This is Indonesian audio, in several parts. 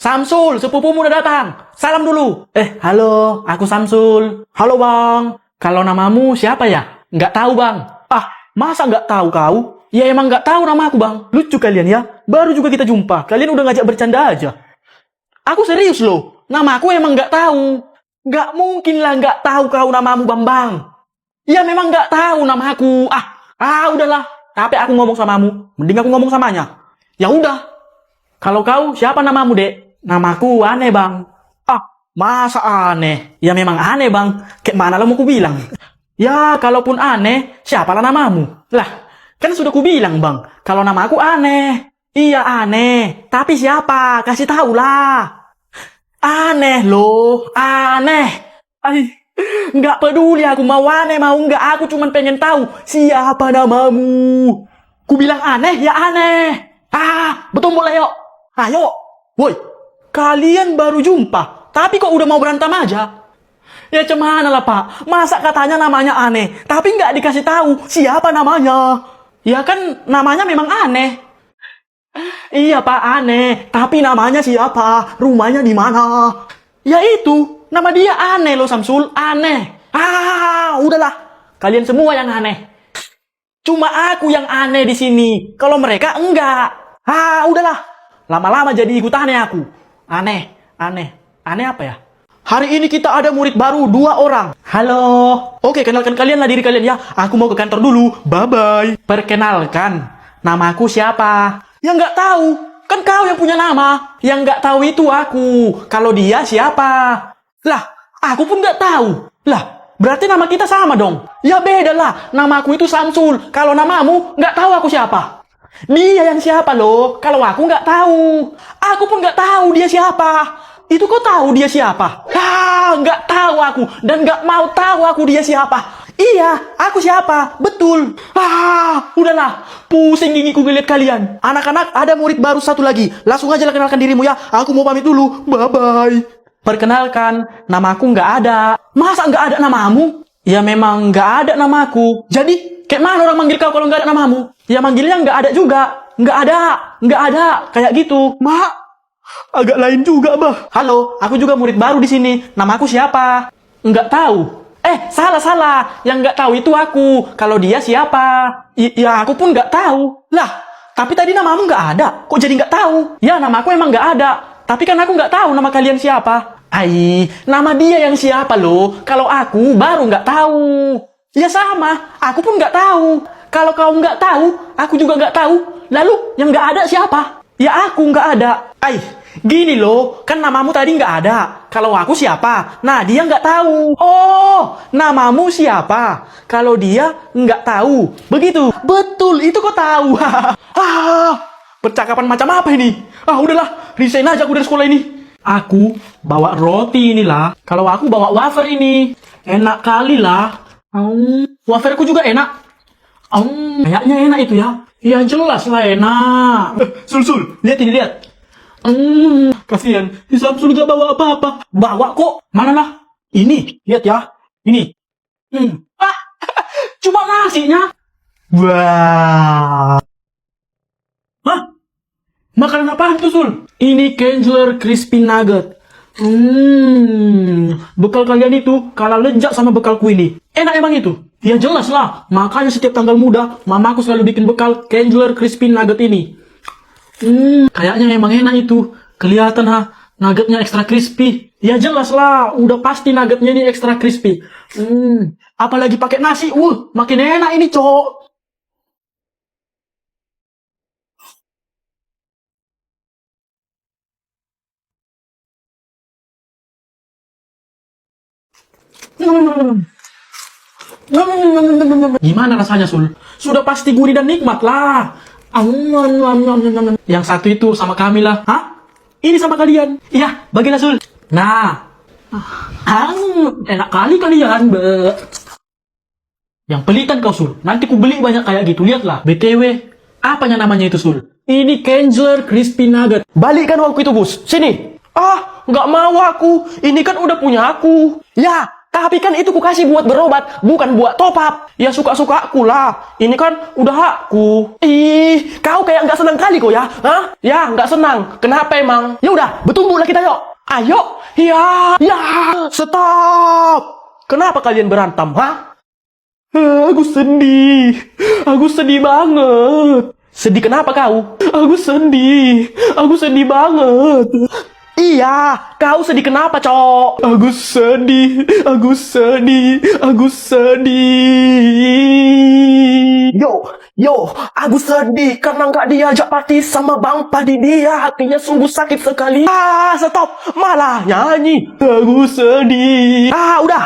Samsul, sepupumu udah datang. Salam dulu. Halo, aku Samsul. Halo bang. Kalau namamu siapa ya? Nggak tahu bang. Ah, masa nggak tahu kau? Ya emang nggak tahu nama aku bang. Lucu kalian ya. Baru juga kita jumpa. Kalian udah ngajak bercanda aja. Aku serius loh. Nama aku emang nggak tahu. Nggak mungkin lah nggak tahu kau namamu Bambang. Ya memang nggak tahu nama aku. Udahlah. Capek aku ngomong samamu. Mending aku ngomong samanya. Ya udah. Kalau kau siapa namamu dek? Namaku aneh bang. Masa aneh? Ya memang aneh bang. Kayak mana lo mau ku bilang? Ya kalaupun aneh, siapalah namamu? Lah, kan sudah ku bilang bang. Kalau nama aku aneh. Iya aneh. Tapi siapa? Kasih tahu lah. Aneh loh, aneh. Nggak peduli aku mau aneh mau nggak. Aku cuma pengen tahu siapa namamu. Ku bilang aneh ya aneh. Betul boleh yuk. Ayo. Woi, kalian baru jumpa, tapi kok udah mau berantem aja? Ya cemana lah pak, masa katanya namanya aneh, tapi nggak dikasih tahu siapa namanya. Ya kan namanya memang aneh. Iya pak aneh, tapi namanya siapa? Rumahnya di mana? Ya itu, nama dia aneh loh Samsul, aneh. Udahlah, kalian semua yang aneh. Cuma aku yang aneh di sini, kalau mereka enggak. Udahlah, lama-lama jadi ikut aneh aku. Aneh apa ya? Hari ini kita ada murid baru 2 orang. Halo. Oke, kenalkan kalian lah diri kalian ya. Aku mau ke kantor dulu. Bye-bye. Perkenalkan, namaku siapa? Ya nggak tahu. Kan kau yang punya nama. Yang nggak tahu itu aku. Kalau dia siapa? Lah, aku pun nggak tahu. Lah, berarti nama kita sama dong. Ya beda lah. Namaku itu Samsul. Kalau namamu nggak tahu aku siapa. Dia yang siapa loh? Kalau aku nggak tahu. Aku pun nggak tahu dia siapa. Itu kok tahu dia siapa? Nggak tahu aku. Dan nggak mau tahu aku dia siapa. Iya, aku siapa? Betul. Udahlah. Pusing gigiku ngeliat kalian. Anak-anak, ada murid baru 1 lagi. Langsung aja lah kenalkan dirimu ya. Aku mau pamit dulu. Bye-bye. Perkenalkan, namaku nggak ada. Masa nggak ada namamu? Ya memang nggak ada namaku. Jadi, kayak mana orang manggil kau kalau nggak ada namamu? Ya manggilnya nggak ada juga. Nggak ada. Kayak gitu. Agak lain juga, bah. Halo, aku juga murid baru di sini. Namaku siapa? Nggak tahu. Salah. Yang nggak tahu itu aku. Kalau dia siapa? Ya, aku pun nggak tahu. Lah, tapi tadi namamu nggak ada. Kok jadi nggak tahu? Ya, namaku emang nggak ada. Tapi kan aku nggak tahu nama kalian siapa. Nama dia yang siapa loh. Kalau aku baru nggak tahu. Ya sama, aku pun nggak tahu. Kalau kau nggak tahu, aku juga nggak tahu. Lalu yang nggak ada siapa? Ya aku nggak ada. Gini loh, kan namamu tadi nggak ada. Kalau aku siapa? Nah dia nggak tahu. Oh, namamu siapa? Kalau dia nggak tahu. Begitu. Betul, itu kok tahu. Percakapan macam apa ini? Udahlah, resign aja aku dari sekolah ini. Aku bawa roti inilah. Kalau aku bawa wafer ini. Enak kali lah. Waferku juga enak. Kayaknya enak itu ya. Ya jelas lah enak. Sul, lihat ini, lihat. Kasihan, si Samsul gak bawa apa-apa. Bawa kok, mana lah. Ini, lihat ya. Ini. Cuma nasinya. Wah. Makanan apaan tuh, Sul? Ini Kenzler Crispy Nugget. Bekal kalian itu kalah lezat sama bekalku ini. Enak emang itu? Ya jelas lah. Makanya setiap tanggal muda, mamaku selalu bikin bekal Kenzler Crispy Nugget ini. Kayaknya emang enak itu. Kelihatan nuggetnya ekstra crispy. Ya jelas lah, udah pasti nuggetnya ini ekstra crispy. Apalagi pakai nasi, makin enak ini, cok. Gimana rasanya, Sul? Sudah pasti gurih dan nikmat lah. Yang satu itu sama kami lah. Ini sama kalian. Iya, bagilah, Sul. Nah. Enak kali kalian, be. Yang pelitan kau, Sul. Nanti ku beli banyak kayak gitu, lihatlah. BTW, apanya namanya itu, Sul? Ini Kenzler Crispy Nugget. Balikkan uangku itu, Gus. Sini. Nggak mau aku. Ini kan udah punya aku. Ya, Tapi kan itu ku kasih buat berobat, bukan buat top up. Ya suka-suka aku lah. Ini kan udah hakku. Ih, kau kayak nggak senang kali kok ya? Hah? Ya, nggak senang. Kenapa emang? Ya udah, bertumbuh lah kita yuk. Ayo. Ya, ya. Stop. Kenapa kalian berantem, ha? Aku sedih. Aku sedih banget. Sedih kenapa kau? Aku sedih. Aku sedih banget. Iya, kau sedih kenapa, Cok? Aku sedih. Aku sedih. Aku sedih. Yo, aku sedih karena nggak diajak party sama Bang Padi. Dia hatinya sungguh sakit sekali. Stop. Malah nyanyi. Aku sedih. Udah.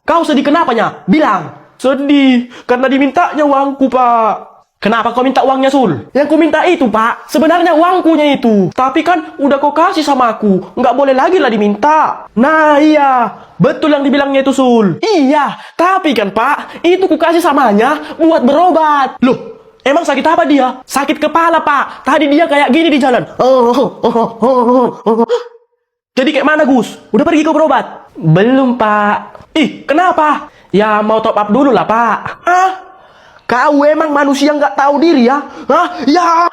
Kau sedih kenapanya? Bilang. Sedih karena dimintanya uangku, Pak. Kenapa kau minta uangnya, Sul? Yang ku minta itu, Pak, sebenarnya uangkunya itu. Tapi kan udah kau kasih sama aku. Nggak boleh lagi lah diminta. Nah iya, betul yang dibilangnya itu, Sul. Iya, tapi kan, Pak, itu ku kasih samanya buat berobat. Loh, emang sakit apa dia? Sakit kepala, Pak. Tadi dia kayak gini di jalan. Jadi kayak mana, Gus? Udah pergi kau berobat? Belum, Pak. Ih, kenapa? Ya mau top up dulu lah, Pak. Kau emang manusia nggak tahu diri ya? Ya.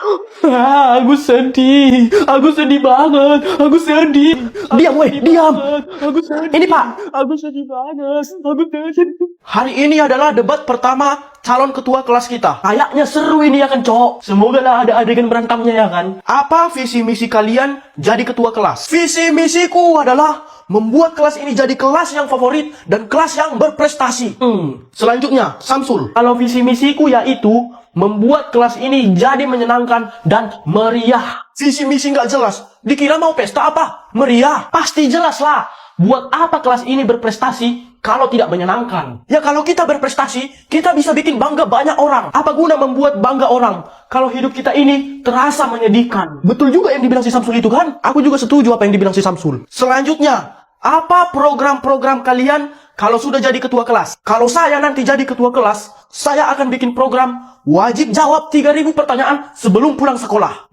Aku sedih. Aku sedih banget. Aku sedih. Diam, weh, diam. Aku sedih. Ini, Pak. Aku sedih banget. Aku sedih. Hari ini adalah debat pertama calon ketua kelas kita. Kayaknya seru ini ya kan, Cok? Semoga lah ada adegan berantamnya ya kan? Apa visi misi kalian jadi ketua kelas? Visi misiku adalah membuat kelas ini jadi kelas yang favorit dan kelas yang berprestasi. Selanjutnya, Samsul. Kalau visi misiku yaitu membuat kelas ini jadi menyenangkan dan meriah. Visi misi nggak jelas. Dikira mau pesta apa? Meriah. Pasti jelas lah. Buat apa kelas ini berprestasi kalau tidak menyenangkan? Ya kalau kita berprestasi, kita bisa bikin bangga banyak orang. Apa guna membuat bangga orang kalau hidup kita ini terasa menyedihkan? Betul juga yang dibilang si Samsul itu kan? Aku juga setuju apa yang dibilang si Samsul. Selanjutnya, apa program-program kalian kalau sudah jadi ketua kelas? Kalau saya nanti jadi ketua kelas, saya akan bikin program wajib jawab 3.000 pertanyaan sebelum pulang sekolah.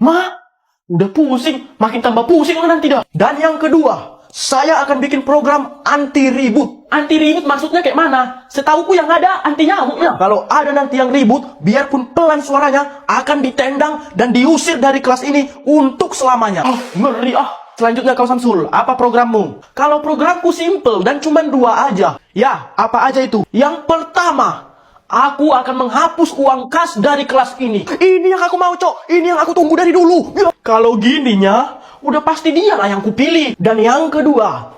Udah pusing, makin tambah pusing nanti dah. Dan yang kedua, saya akan bikin program anti ribut. Anti ribut maksudnya kayak mana? Setauku yang ada anti nyamuknya. Kalau ada nanti yang ribut, biarpun pelan suaranya, akan ditendang dan diusir dari kelas ini untuk selamanya. Ngeri Selanjutnya kau Samsul, apa programmu? Kalau programku simple dan cuma 2 aja. Ya, apa aja itu? Yang pertama, aku akan menghapus uang kas dari kelas ini. Ini yang aku mau, Cok. Ini yang aku tunggu dari dulu. Ya. Kalau gininya, udah pasti dia lah yang kupilih. Dan yang kedua,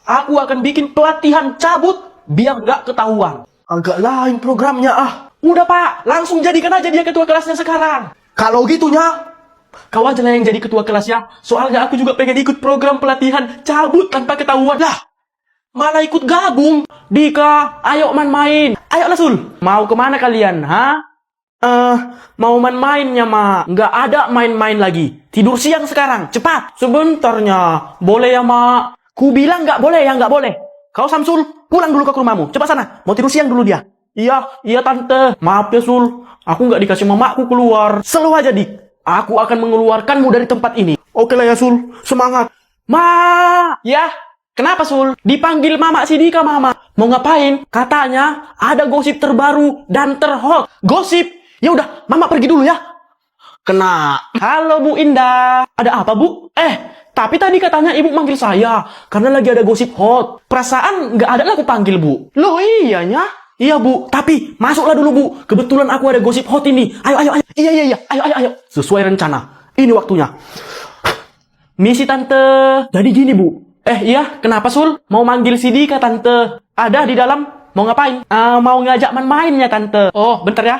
aku akan bikin pelatihan cabut biar gak ketahuan. Agak lain programnya Udah, Pak, langsung jadikan aja dia ketua kelasnya sekarang. Kalau gitunya, kau aja lah yang jadi ketua kelas ya. Soalnya aku juga pengen ikut program pelatihan cabut tanpa ketahuan. Lah, malah ikut gabung. Dika, ayo main-main. Ayo lah, Sul. Mau kemana kalian, mau main-mainnya, Mak. Nggak ada main-main lagi. Tidur siang sekarang. Cepat. Sebentarnya. Boleh ya, Mak? Ku bilang nggak boleh ya, nggak boleh. Kau Samsul, pulang dulu ke rumahmu. Cepat sana. Mau tidur siang dulu dia. Iya, Tante. Maaf ya, Sul. Aku nggak dikasih mamaku keluar. Selalu aja, Dik. Aku akan mengeluarkanmu dari tempat ini. Oke lah ya, Sul. Semangat. Ya, kenapa, Sul? Dipanggil Mama si Dika, Mama. Mau ngapain? Katanya ada gosip terbaru dan terhot. Gosip? Ya udah, Mama pergi dulu ya. Kena. Halo, Bu Indah. Ada apa, Bu? Tapi tadi katanya Ibu manggil saya karena lagi ada gosip hot. Perasaan nggak ada lah aku panggil, Bu. Loh, iyanya? Iya, Bu, tapi masuklah dulu, Bu. Kebetulan aku ada gosip hot ini. Ayo. Iya. Ayo. Sesuai rencana. Ini waktunya. Misi, Tante. Jadi gini, Bu. Iya, kenapa, Sul? Mau manggil si Dika, Tante. Ada di dalam. Mau ngapain? Mau ngajak main-mainnya, Tante. Oh, bentar ya.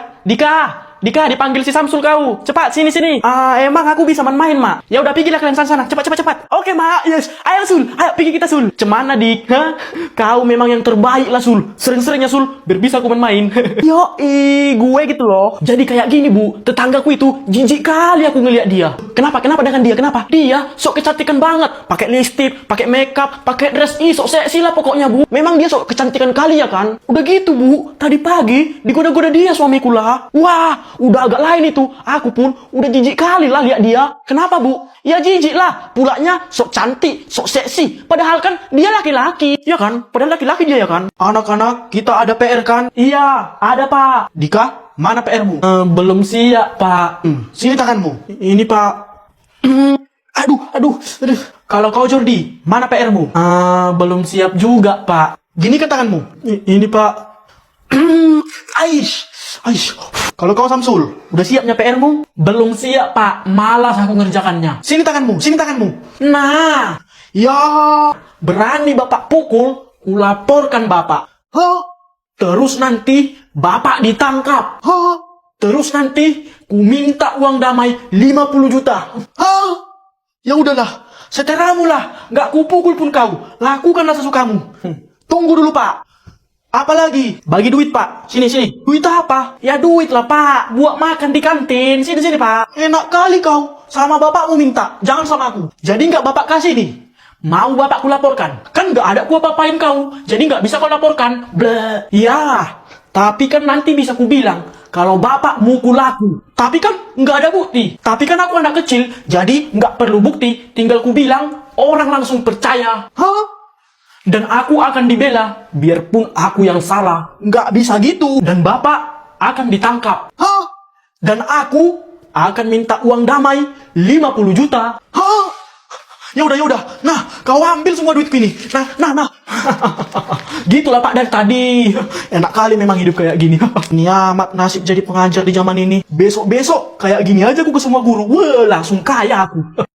Dika, dipanggil si Samsul kau. Cepat, sini. Emang aku bisa main-main, Mak? Ya udah, pergilah kalian sana. Cepat. Oke, Mak. Yes. Ayo, Sul. Ayo, pergi kita, Sul. Cemana, Dik? Kau memang yang terbaik lah, Sul. Sering-seringnya, Sul. Biar bisa aku main-main. Gue gitu loh. Jadi kayak gini, Bu. Tetanggaku itu jijik kali aku ngeliat dia. Kenapa dengan dia? Kenapa? Dia sok kecantikan banget. Pakai lipstick, pakai makeup, pakai dress. Sok seksi lah pokoknya, Bu. Memang dia sok kecantikan kali ya kan? Udah gitu, Bu. Tadi pagi digoda-goda dia suamiku lah. Wah, udah agak lain itu. Aku pun udah jijik kali lah lihat dia. Kenapa, Bu? Ya jijik lah. Pulaknya sok cantik, sok seksi. Padahal kan dia laki-laki. Ya kan? Padahal laki-laki dia ya kan? Anak-anak, kita ada PR kan? Iya, ada Pak. Dika, mana PR-mu? Belum siap, Pak. Sini tanganmu. Ini, Pak. Aduh. Kalau kau Jordi, mana PR-mu? Belum siap juga, Pak. Gini kan tanganmu. Ini, Pak. Aish. Kalau kau Samsul, udah siapnya PR-mu? Belum siap, Pak. Malas aku ngerjakannya. Sini tanganmu. Nah. Ya. Berani Bapak pukul, kulaporkan Bapak. Terus nanti Bapak ditangkap. Terus nanti ku minta uang damai 50 juta. Ya udahlah, seteramu lah. Nggak kupukul pun kau. Lakukanlah sesukamu. Tunggu dulu, Pak. Apalagi? Bagi duit, Pak. Sini. Duit apa? Ya duit lah, Pak. Buat makan di kantin. Sini, Pak. Enak kali kau. Sama bapakmu minta. Jangan sama aku. Jadi nggak Bapak kasih nih. Mau Bapak kulaporkan? Kan nggak ada ku apa-apain kau. Jadi nggak bisa kau laporkan. Bleh. Ya, tapi kan nanti bisa ku bilang kalau Bapak mukul aku. Tapi kan nggak ada bukti. Tapi kan aku anak kecil. Jadi nggak perlu bukti. Tinggal ku bilang, orang langsung percaya. Dan aku akan dibela, biarpun aku yang salah. Nggak bisa gitu. Dan Bapak akan ditangkap. Dan aku akan minta uang damai 50 juta. Ya udah. Nah, kau ambil semua duitku ini. Nah. Gitulah Pak dari tadi. Enak kali memang hidup kayak gini. Ini amat nasib jadi pengajar di zaman ini. Besok kayak gini aja aku ke semua guru. Wah, langsung kaya aku.